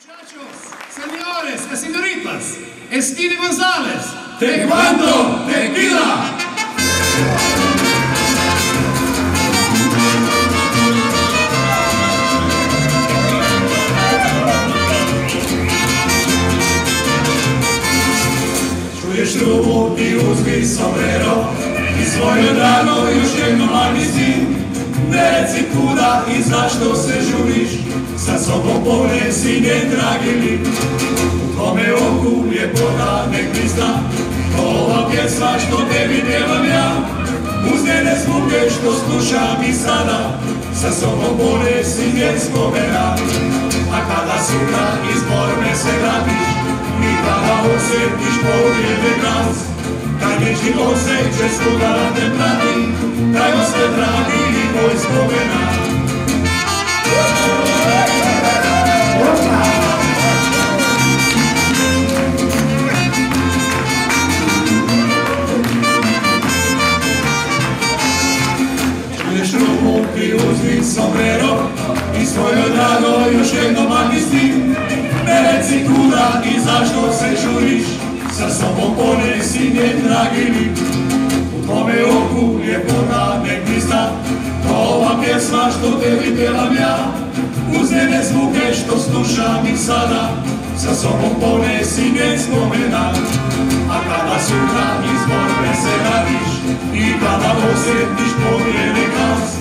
Muchachos, señores, las señoritas, Speedy González, Tequando, tequila. Čuješ trubu i uzmi sombrero i svoje drago još jednom magnici. Ne reci kuda i zašto se žuriš, sa sobom ponesi njen dragi lik. U kome oku ljepota nek blista, ova pjesma što tebi pjevam ja. Uz njene zvuke što slušam i sada, sa sobom ponesi njen spomena. A kada sutra iz borbe se vratiš i kada osjetiš pobjede glas, taj nečni osjećaj svuda te prati, taj ostaje dragi moj spomena. Čuješ rumu i uzmi sombrero i svoje drago još jednom magnisti. Ne reci kuda i zašto se žuriš, sa sobom ponesi njen dragi lik. U tome oku ljepota nek blista, ova pjesma što tebi pjevam ja. Uz njene zvuke što slušam i sada, sa sobom ponesi njen spomena. A kada sutra iz borbe se radiš i kada osjetiš pobjede glas,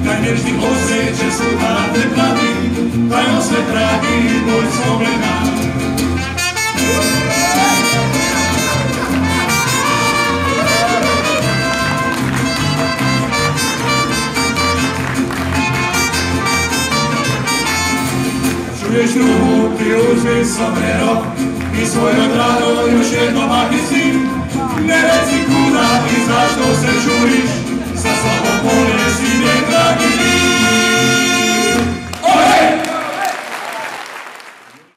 taj nečni osjećaj svuda te prati, taj osve dragi moj spomena. Čuješ ruku ti uzmi sombrero i svoje drago još jednom magnici. Ne reci kuda i zašto